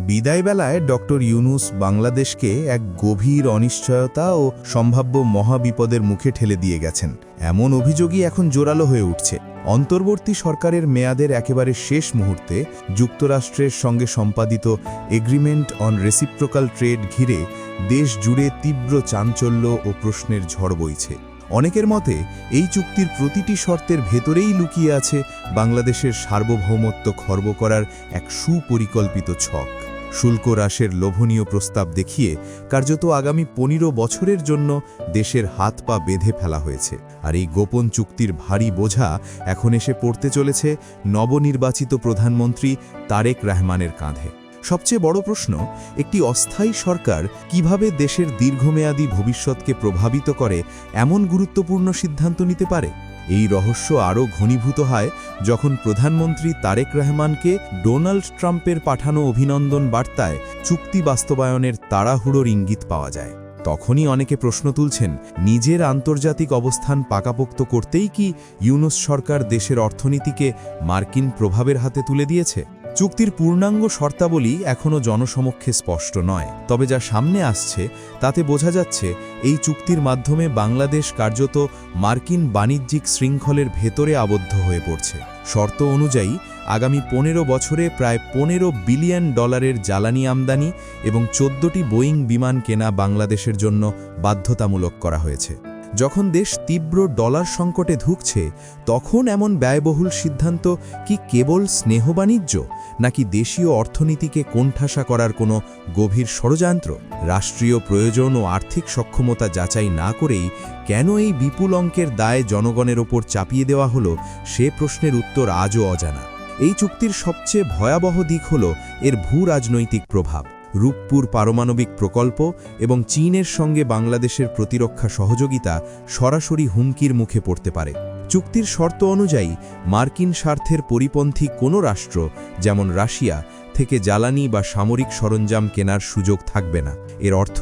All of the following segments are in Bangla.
বিদায়বেলায় ডক্টর ইউনূস বাংলাদেশকে এক গভীর অনিশ্চয়তা ও সম্ভাব্য মহাবিপদের মুখে ঠেলে দিয়ে গেছেন। এমন অভিযোগই এখন জোরালো হয়ে উঠছে। অন্তর্বর্তী সরকারের মেয়াদের একেবারে শেষ মুহূর্তে যুক্তরাষ্ট্রের সঙ্গে সম্পাদিত এগ্রিমেন্ট অন রেসিপ্রোকাল ট্রেড ঘিরে দেশ জুড়ে তীব্র চাঞ্চল্য ও প্রশ্নের ঝড় বইছে। অনেকের মতে এই চুক্তির প্রতিটি শর্তের ভেতরেই লুকিয়ে আছে বাংলাদেশের সার্বভৌমত্ব খর্ব করার এক সুপরিকল্পিত ছক। শুল্ক হ্রাসের লোভনীয় প্রস্তাব দেখিয়ে কার্যত আগামী ১৫ বছরের জন্য দেশের হাত পা বেঁধে ফেলা হয়েছে। আর এই গোপন চুক্তির ভারী বোঝা এখন এসে পড়তে চলেছে নবনির্বাচিত প্রধানমন্ত্রী তারেক রহমানের কাঁধে। সবচেয়ে বড় প্রশ্ন, একটি অস্থায়ী সরকার কিভাবে দেশের দীর্ঘমেয়াদী ভবিষ্যৎকে প্রভাবিত করে এমন গুরুত্বপূর্ণ সিদ্ধান্ত নিতে পারে? এই রহস্য আরও ঘনীভূত হয় যখন প্রধানমন্ত্রী তারেক রহমানকে ডোনাল্ড ট্রাম্পের পাঠানো অভিনন্দন বার্তায় চুক্তি বাস্তবায়নের তাড়াহুড়োর ইঙ্গিত পাওয়া যায়। তখনই অনেকে প্রশ্ন তুলছেন, নিজের আন্তর্জাতিক অবস্থান পাকাপোক্ত করতেই কি ইউনূস সরকার দেশের অর্থনীতিকে মার্কিন প্রভাবের হাতে তুলে দিয়েছে? চুক্তির পূর্ণাঙ্গ শর্তাবলী এখনও জনসমক্ষে স্পষ্ট নয়, তবে যা সামনে আসছে তাতে বোঝা যাচ্ছে এই চুক্তির মাধ্যমে বাংলাদেশ কার্যত মার্কিন বাণিজ্যিক শৃঙ্খলের ভেতরে আবদ্ধ হয়ে পড়ছে। শর্ত অনুযায়ী আগামী ১৫ বছরে প্রায় $15 বিলিয়ন জ্বালানি আমদানি এবং 14টি বোয়িং বিমান কেনা বাংলাদেশের জন্য বাধ্যতামূলক করা হয়েছে। যখন দেশ তীব্র ডলার সংকটে ধুঁকছে, তখন এমন ব্যয়বহুল সিদ্ধান্ত কি কেবল স্নেহ বাণিজ্য, নাকি দেশীয় অর্থনীতিকে কোণঠাসা করার কোনো গভীর ষড়যন্ত্র? রাষ্ট্রীয় প্রয়োজন ও আর্থিক সক্ষমতা যাচাই না করেই কেন এই বিপুল অঙ্কের দায় জনগণের ওপর চাপিয়ে দেওয়া হলো, সে প্রশ্নের উত্তর আজও অজানা। এই চুক্তির সবচেয়ে ভয়াবহ দিক হল এর ভূরাজনৈতিক প্রভাব। রূপপুর পারমাণবিক প্রকল্প এবং চীনের সঙ্গে বাংলাদেশের প্রতিরক্ষা সহযোগিতা সরাসরি হুমকির মুখে পড়তে পারে। চুক্তির শর্ত অনুযায়ী মার্কিন স্বার্থের পরিপন্থী কোনো রাষ্ট্র, যেমন রাশিয়া, থেকে জ্বালানি বা সামরিক সরঞ্জাম কেনার সুযোগ থাকবে না। এর অর্থ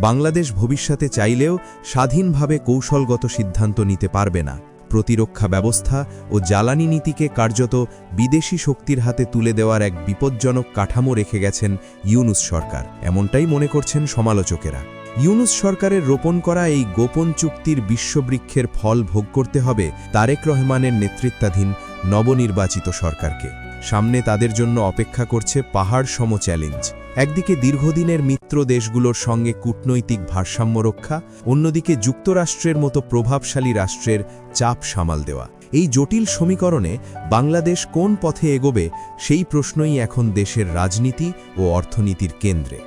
বাংলাদেশ ভবিষ্যতে চাইলেও স্বাধীনভাবে কৌশলগত সিদ্ধান্ত নিতে পারবে না। প্রতিরক্ষা ব্যবস্থা ও জ্বালানি নীতিকে কার্যত বিদেশি শক্তির হাতে তুলে দেওয়ার এক বিপজ্জনক কাঠামো রেখে গেছেন ইউনূস সরকার, এমনটাই মনে করছেন সমালোচকেরা। ইউনূস সরকারের রোপণ করা এই গোপন চুক্তির বিশ্ববৃক্ষের ফল ভোগ করতে হবে তারেক রহমানের নেতৃত্বাধীন নবনির্বাচিত সরকারকে। সামনে তাদের জন্য অপেক্ষা করছে পাহাড় সম চ্যালেঞ্জ। একদিকে দীর্ঘদিনের মিত্র দেশগুলোর সঙ্গে কূটনৈতিক ভারসাম্য রক্ষা, অন্যদিকে যুক্তরাষ্ট্রের মতো প্রভাবশালী রাষ্ট্রের চাপ সামাল দেওয়া। এই জটিল সমীকরণে বাংলাদেশ কোন পথে এগোবে, সেই প্রশ্নই এখন দেশের রাজনীতি ও অর্থনীতির কেন্দ্রে।